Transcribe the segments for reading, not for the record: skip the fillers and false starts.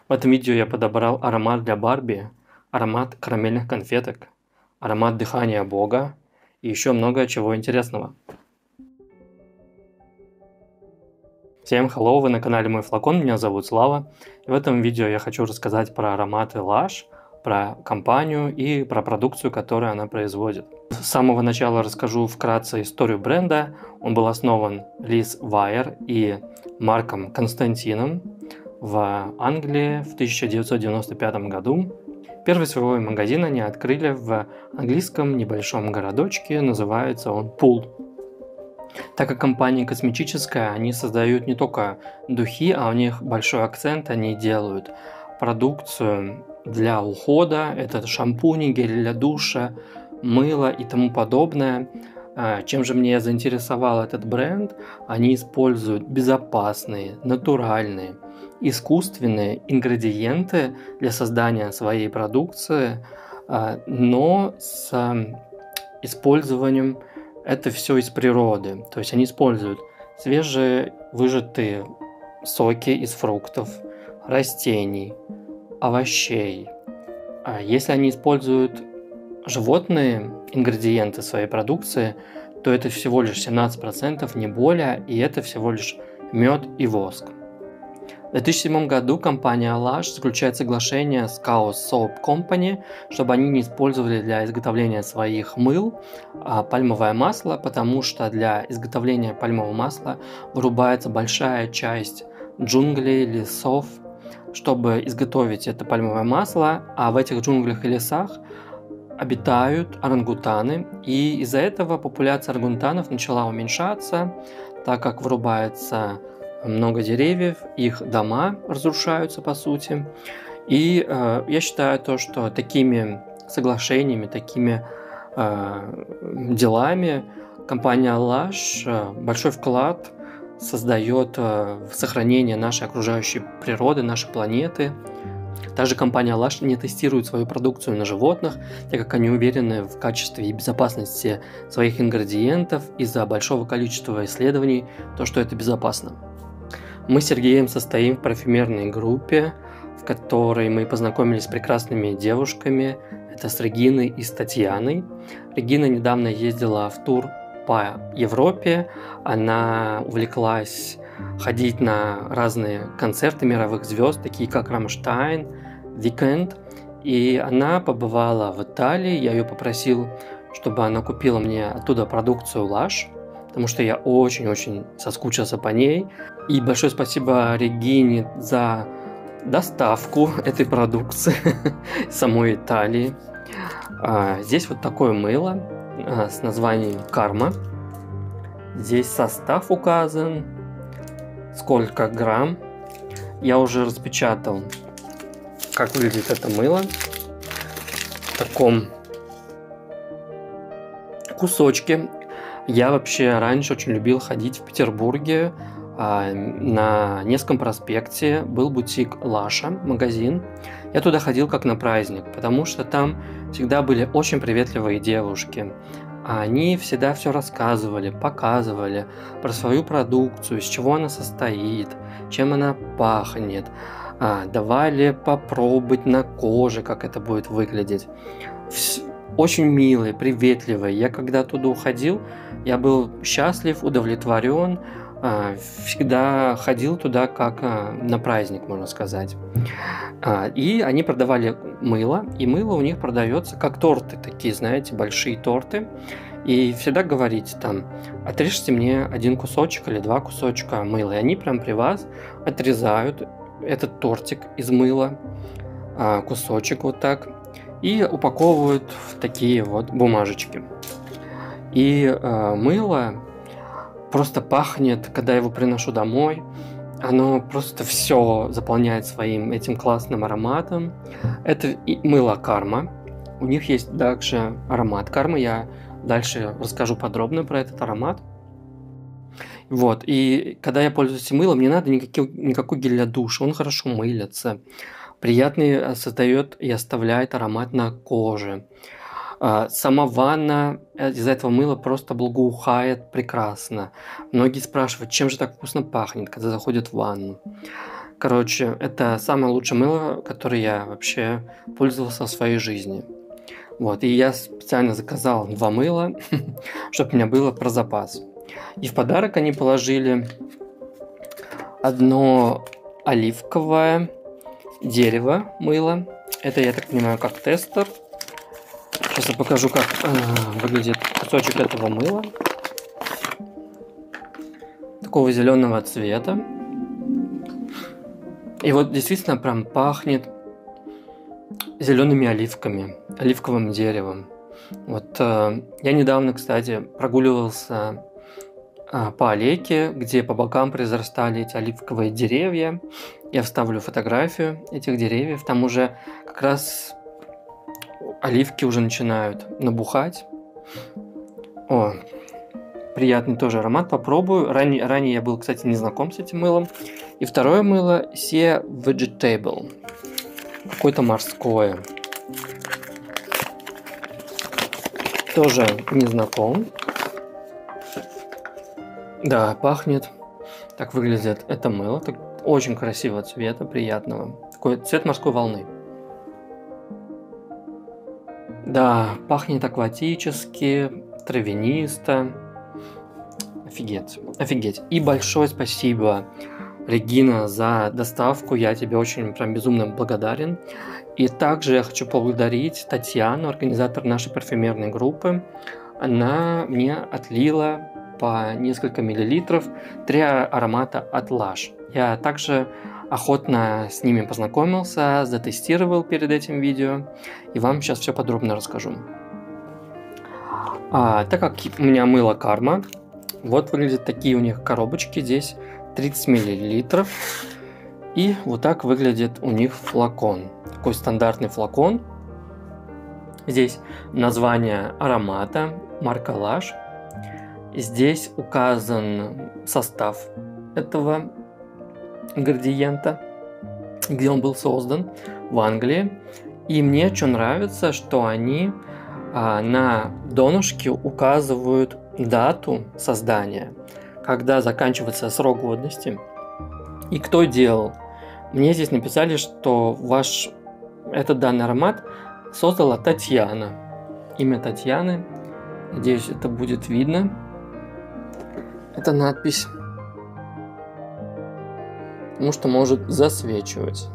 В этом видео я подобрал аромат для Барби, аромат карамельных конфеток, аромат дыхания Бога и еще много чего интересного. Всем hello, вы на канале Мой Флакон, меня зовут Слава. И в этом видео я хочу рассказать про ароматы Lush, про компанию и про продукцию, которую она производит. С самого начала расскажу вкратце историю бренда. Он был основан Лиз Вайер и Марком Константином в Англии в 1995 году. Первый свой магазин они открыли в английском небольшом городочке, называется он Пул. Так как компания косметическая, они создают не только духи, а у них большой акцент, они делают продукцию для ухода, это шампуни, гель для душа, мыло и тому подобное. Чем же меня заинтересовал этот бренд? Они используют безопасные, натуральные, искусственные ингредиенты для создания своей продукции, но с использованием это все из природы. То есть они используют свежие выжатые соки из фруктов, растений, овощей. А если они используют животные ингредиенты своей продукции, то это всего лишь 17%, не более, и это всего лишь мед и воск. В 2007 году компания Lush заключает соглашение с Chaos Soap Company, чтобы они не использовали для изготовления своих мыл пальмовое масло, потому что для изготовления пальмового масла вырубается большая часть джунглей, лесов, чтобы изготовить это пальмовое масло, а в этих джунглях и лесах обитают орангутаны, и из-за этого популяция орангутанов начала уменьшаться, так как вырубается много деревьев, их дома разрушаются по сути. И я считаю то, что такими соглашениями, такими делами компания Lush большой вклад создает в сохранение нашей окружающей природы, нашей планеты. Также компания Lush не тестирует свою продукцию на животных, так как они уверены в качестве и безопасности своих ингредиентов из-за большого количества исследований, то, что это безопасно. Мы с Сергеем состоим в парфюмерной группе, в которой мы познакомились с прекрасными девушками. Это с Региной и с Татьяной. Регина недавно ездила в тур по Европе. Она увлеклась ходить на разные концерты мировых звезд, такие как Рамштайн, Weekend. И она побывала в Италии. Я ее попросил, чтобы она купила мне оттуда продукцию Lush, потому что я очень-очень соскучился по ней. И большое спасибо Регине за доставку этой продукции самой Италии. Здесь вот такое мыло с названием Karma. Здесь состав указан, сколько грамм. Я уже распечатал, как выглядит это мыло. В таком кусочке. Я вообще раньше очень любил ходить в Петербурге. На Невском проспекте был бутик Лаша, магазин. Я туда ходил как на праздник, потому что там всегда были очень приветливые девушки. Они всегда все рассказывали, показывали про свою продукцию, из чего она состоит, чем она пахнет. Давали попробовать на коже, как это будет выглядеть. Очень милые, приветливые. Я когда туда уходил, я был счастлив, удовлетворен. Всегда ходил туда как на праздник, можно сказать. И они продавали мыло, и мыло у них продается как торты, такие, знаете, большие торты. И всегда говорите там: отрежьте мне один кусочек или два кусочка мыла. И они прям при вас отрезают этот тортик из мыла, кусочек вот так, и упаковывают в такие вот бумажечки. И мыло просто пахнет, когда я его приношу домой. Оно просто все заполняет своим этим классным ароматом. Это мыло Karma. У них есть также аромат Karma. Я дальше расскажу подробно про этот аромат. Вот. И когда я пользуюсь мылом, не надо никакой гель для душа. Он хорошо мылится. Приятный создает и оставляет аромат на коже. Сама ванна из этого мыла просто благоухает прекрасно. Многие спрашивают, чем же так вкусно пахнет, когда заходят в ванну. Короче, это самое лучшее мыло, которое я вообще пользовался в своей жизни. Вот, и я специально заказал 2 мыла, чтобы у меня было про запас. И в подарок они положили одно оливковое дерево мыло. Это, я так понимаю, как тестер. Сейчас я покажу, как выглядит кусочек этого мыла. Такого зеленого цвета. И вот действительно прям пахнет зелеными оливками, оливковым деревом. Вот я недавно, кстати, прогуливался по аллейке, где по бокам произрастали эти оливковые деревья. Я вставлю фотографию этих деревьев. Там уже как раз оливки уже начинают набухать. О, приятный тоже аромат, попробую. Ранее я был, кстати, не знаком с этим мылом. И второе мыло Sea Vegetable. Какое-то морское. Тоже не знаком. Да, пахнет. Так выглядит это мыло. Так, очень красивого цвета, приятного. Такой цвет морской волны. Да, пахнет акватически, травянисто. Офигеть, офигеть. И большое спасибо, Регина, за доставку. Я тебе очень прям безумно благодарен. И также я хочу поблагодарить Татьяну, организатор нашей парфюмерной группы. Она мне отлила по несколько миллилитров 3 аромата от Lush. Я также охотно с ними познакомился, затестировал перед этим видео. И вам сейчас все подробно расскажу. Так как у меня мыло Karma, вот выглядят такие у них коробочки. Здесь 30 мл. И вот так выглядит у них флакон. Такой стандартный флакон. Здесь название аромата, марка Lush. Здесь указан состав этого ингредиента, где он был создан, в Англии. И мне что нравится, что они на донышке указывают дату создания, когда заканчивается срок годности и кто делал. Мне здесь написали, что этот данный аромат создала Татьяна. Имя Татьяны. Надеюсь, это будет видно. Это надпись. Потому что может засвечивать.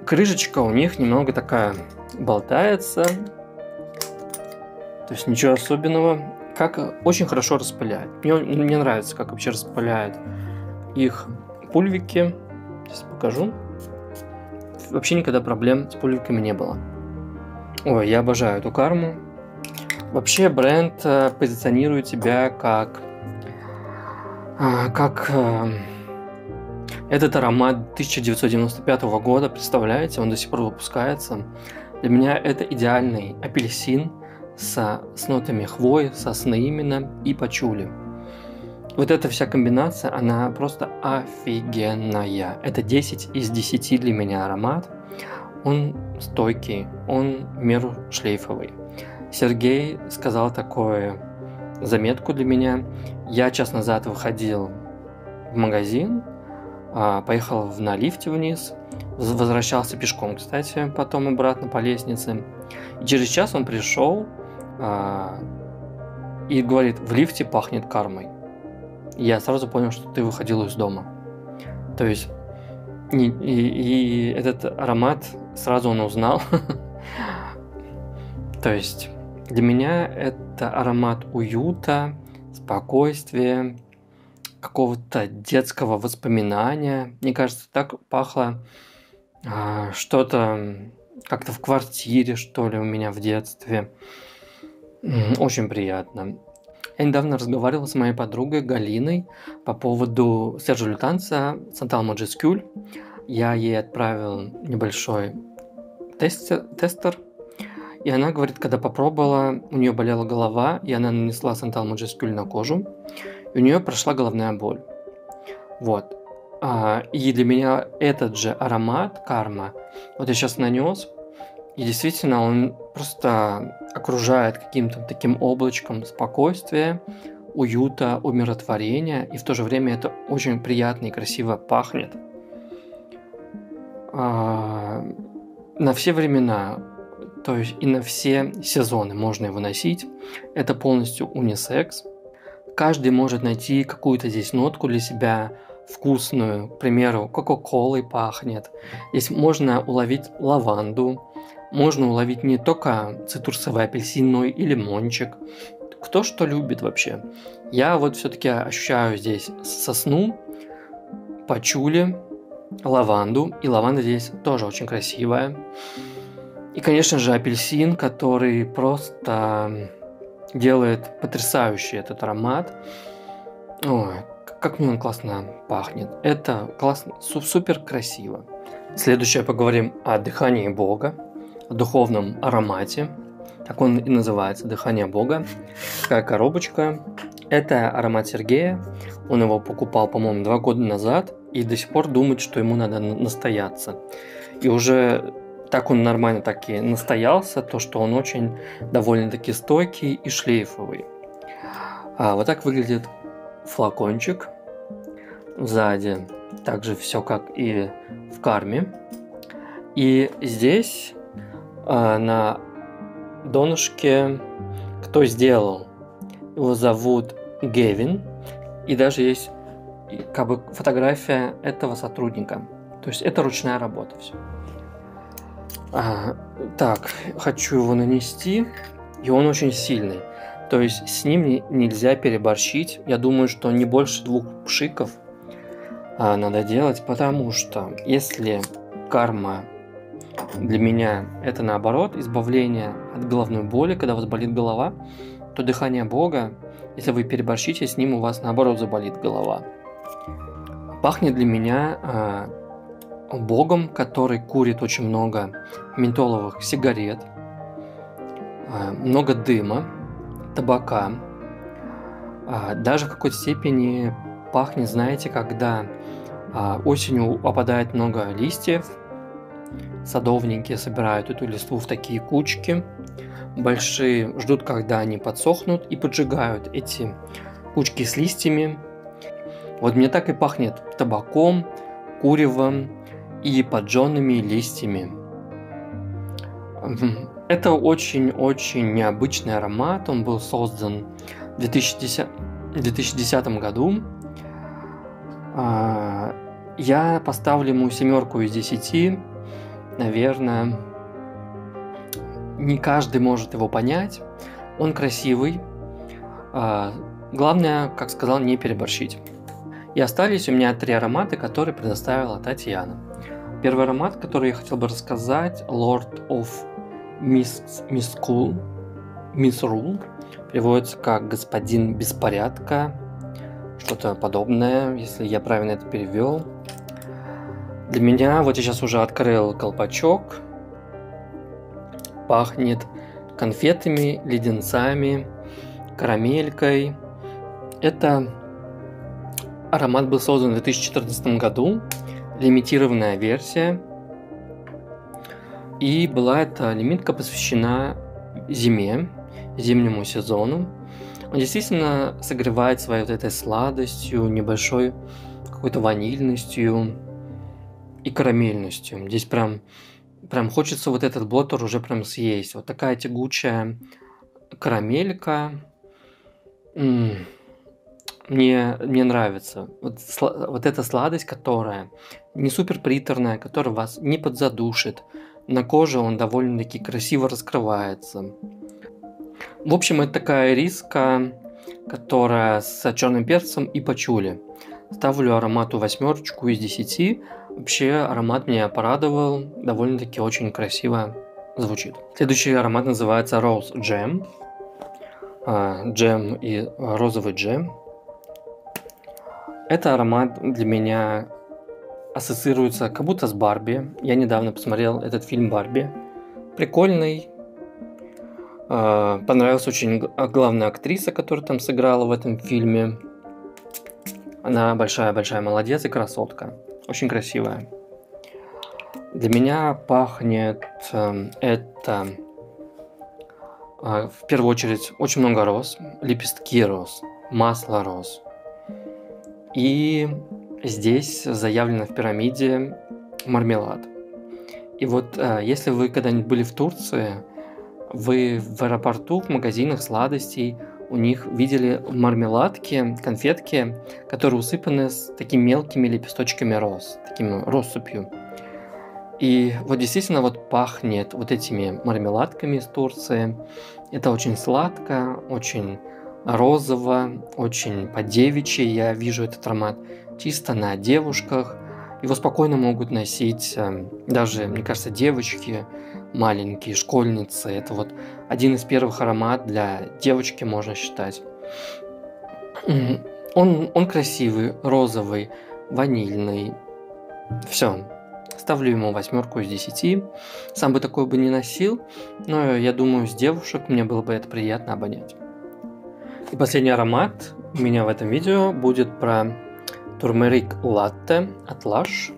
Крышечка у них немного такая болтается. То есть ничего особенного. Как очень хорошо распыляет. Мне нравится, как вообще распыляют их пульвики. Сейчас покажу. Вообще никогда проблем с пульвиками не было. Ой, я обожаю эту карму. Вообще бренд позиционирует себя как этот аромат 1995 года, представляете, он до сих пор выпускается. Для меня это идеальный апельсин с нотами хвои, сосны именно и пачули. Вот эта вся комбинация, она просто офигенная. Это 10 из 10 для меня аромат. Он стойкий, он в меру шлейфовый. Сергей сказал такую заметку для меня. Я час назад выходил в магазин, поехал на лифте вниз, возвращался пешком, кстати, потом обратно по лестнице. И через час он пришел и говорит, в лифте пахнет кармой. И я сразу понял, что ты выходил из дома. То есть, и этот аромат сразу он узнал. То есть, для меня это аромат уюта, спокойствия, какого-то детского воспоминания. Мне кажется, так пахло что-то как-то в квартире, что ли, у меня в детстве. Очень приятно. Я недавно разговаривал с моей подругой Галиной по поводу Сержа Лютанца Santal Majuscule. Я ей отправил небольшой тестер. И она говорит, когда попробовала, у нее болела голова, и она нанесла Santal Majuscule на кожу, и у нее прошла головная боль. Вот. И для меня этот же аромат Karma, вот я сейчас нанес, И действительно, он просто окружает каким-то таким облачком спокойствия, уюта, умиротворения, и в то же время это очень приятно и красиво пахнет. На все времена, то есть и на все сезоны можно его носить. Это полностью унисекс. Каждый может найти какую-то здесь нотку для себя вкусную. К примеру, кока-колой пахнет. Здесь можно уловить лаванду. Можно уловить не только цитрусовый, апельсиновый и лимончик. Кто что любит вообще. Я вот все-таки ощущаю здесь сосну, пачули, лаванду. И лаванда здесь тоже очень красивая. И, конечно же, апельсин, который просто делает потрясающий этот аромат. Ой, как мне он классно пахнет. Это классно, супер красиво. Следующее поговорим о дыхании Бога, о духовном аромате. Так он и называется, дыхание Бога. Такая коробочка. Это аромат Сергея. Он его покупал, по-моему, 2 года назад. И до сих пор думает, что ему надо настояться. И уже так он нормально так и настоялся, то что он очень довольно-таки стойкий и шлейфовый. Вот так выглядит флакончик. Сзади также все как и в карме. И здесь на донышке кто сделал? Его зовут Гевин. И даже есть как бы фотография этого сотрудника. То есть это ручная работа все. Так, хочу его нанести. И он очень сильный. То есть с ним нельзя переборщить. Я думаю, что не больше 2 пшиков надо делать, потому что если карма для меня это наоборот, избавление от головной боли, когда у вас болит голова, то дыхание Бога, если вы переборщите с ним, у вас наоборот заболит голова. Пахнет для меня Богом, который курит очень много ментоловых сигарет, много дыма, табака. Даже в какой-то степени пахнет, знаете, когда осенью опадает много листьев, садовники собирают эту листву в такие кучки большие, ждут, когда они подсохнут, и поджигают эти кучки с листьями. Вот мне так и пахнет табаком, куревом и поджженными листьями. Это очень-очень необычный аромат. Он был создан в 2010 году. Я поставлю ему 7 из 10. Наверное, не каждый может его понять. Он красивый. Главное, как сказал, не переборщить. И остались у меня 3 аромата, которые предоставила Татьяна. Первый аромат, который я хотел бы рассказать, Lord of Misrule, переводится как «Господин беспорядка», что-то подобное, если я правильно это перевел. Для меня, вот я сейчас уже открыл колпачок, пахнет конфетами, леденцами, карамелькой. Это аромат был создан в 2014 году, лимитированная версия. И была эта лимитка посвящена зиме, зимнему сезону. Он действительно согревает своей вот этой сладостью, небольшой какой-то ванильностью и карамельностью. Здесь прям хочется вот этот блотер уже прям съесть. Вот такая тягучая карамелька. Мне нравится. Вот эта сладость, которая не супер приторная, которая вас не подзадушит. На коже он довольно-таки красиво раскрывается. В общем, это такая риска, которая с черным перцем и пачули. Ставлю аромату 8 из 10. Вообще аромат меня порадовал. Довольно-таки очень красиво звучит. Следующий аромат называется Rose Jam. Джем и розовый джем. Это аромат для меня ассоциируется как будто с Барби. Я недавно посмотрел этот фильм «Барби». Прикольный. Понравилась очень главная актриса, которая там сыграла в этом фильме. Она большая-большая молодец и красотка. Очень красивая. Для меня пахнет это в первую очередь очень много роз, лепестки роз, масло роз. И здесь заявлено в пирамиде мармелад. И вот если вы когда-нибудь были в Турции, вы в аэропорту, в магазинах сладостей у них видели мармеладки, конфетки, которые усыпаны с такими мелкими лепесточками роз, таким россыпью. И вот действительно вот пахнет вот этими мармеладками из Турции. Это очень сладко, очень розово, очень по-девичьи. Я вижу этот аромат чисто на девушках. Его спокойно могут носить даже, мне кажется, девочки маленькие, школьницы. Это вот один из первых ароматов для девочки, можно считать. Он красивый, розовый, ванильный. Все. Ставлю ему 8 из 10. Сам бы такой бы не носил, но я думаю, с девушек мне было бы это приятно обонять. И последний аромат у меня в этом видео будет про Turmeric Latte от Lush.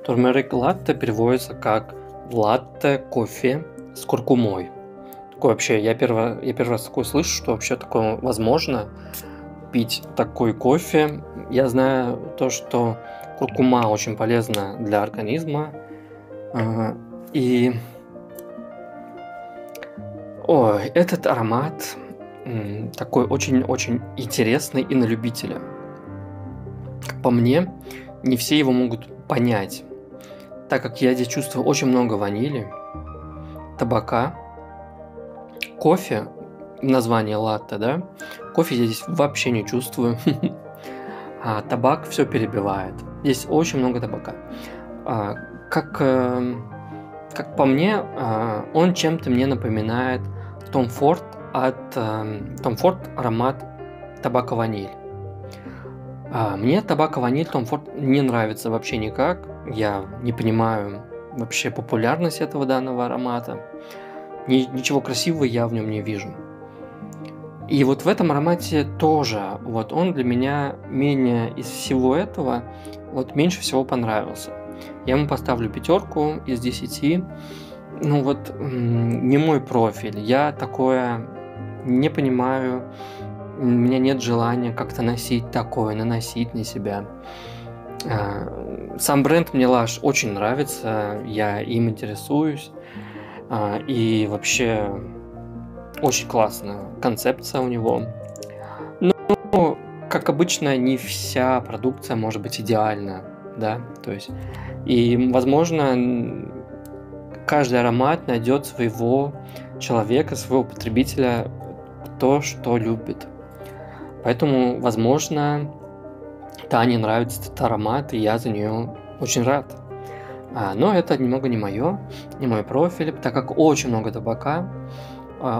Turmeric Latte переводится как латте кофе с куркумой. Такое вообще, я первый раз такое слышу, что вообще такое возможно пить такой кофе. Я знаю то, что куркума очень полезна для организма. И этот аромат такой очень-очень интересный и на любителя. Как по мне, не все его могут понять, так как я здесь чувствую очень много ванили, табака, кофе, название латте, да? Кофе я здесь вообще не чувствую. А табак все перебивает. Здесь очень много табака. Как по мне, он чем-то мне напоминает Tom Ford от Tom Ford аромат табако-ваниль. Мне табако-ваниль Tom Ford не нравится вообще никак. Я не понимаю вообще популярность этого данного аромата. Ничего красивого я в нем не вижу. И вот в этом аромате тоже, вот он для меня менее из всего этого, вот меньше всего понравился. Я ему поставлю 5 из 10. Ну вот, не мой профиль, я такое не понимаю, у меня нет желания как-то носить такое, наносить на себя. Сам бренд мне Lush очень нравится, я им интересуюсь, и вообще очень классная концепция у него. Но, как обычно, не вся продукция может быть идеальна, да, то есть, и, возможно, каждый аромат найдет своего человека, своего потребителя, то, что любит. Поэтому, возможно, Тане нравится этот аромат, и я за нее очень рад. Но это немного не мой профиль, так как очень много табака,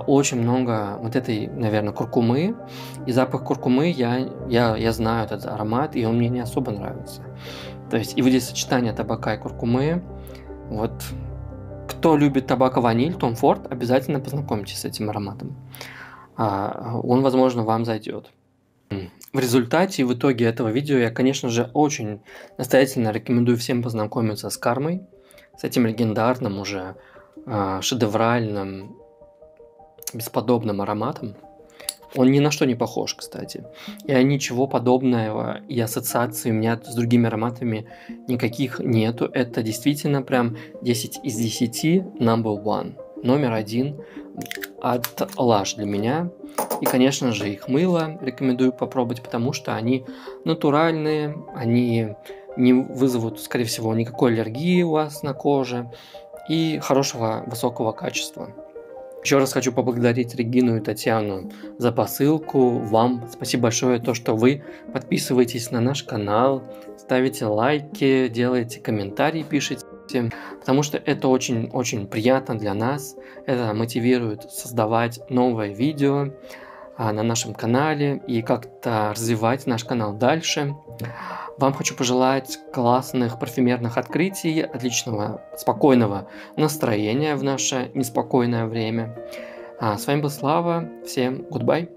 очень много вот этой, наверное, куркумы. И запах куркумы, я знаю этот аромат, и он мне не особо нравится. То есть, и вот здесь сочетание табака и куркумы. Вот, кто любит табако-ваниль, Tom Ford, обязательно познакомьтесь с этим ароматом. Он, возможно, вам зайдет. В результате и в итоге этого видео я, конечно же, очень настоятельно рекомендую всем познакомиться с Кармой, с этим легендарным уже шедевральным, бесподобным ароматом. Он ни на что не похож, кстати. И ничего подобного и ассоциаций у меня с другими ароматами никаких нету. Это действительно прям 10 из 10 number one. Номер 1 от Lush для меня. И, конечно же, их мыло рекомендую попробовать, потому что они натуральные, они не вызовут, скорее всего, никакой аллергии у вас на коже и хорошего высокого качества. Еще раз хочу поблагодарить Регину и Татьяну за посылку. Вам спасибо большое, то, что вы подписываетесь на наш канал, ставите лайки, делаете комментарии, пишите. Потому что это очень-очень приятно для нас. Это мотивирует создавать новые видео на нашем канале и как-то развивать наш канал дальше. Вам хочу пожелать классных парфюмерных открытий, отличного, спокойного настроения в наше неспокойное время. С вами был Слава. Всем goodbye.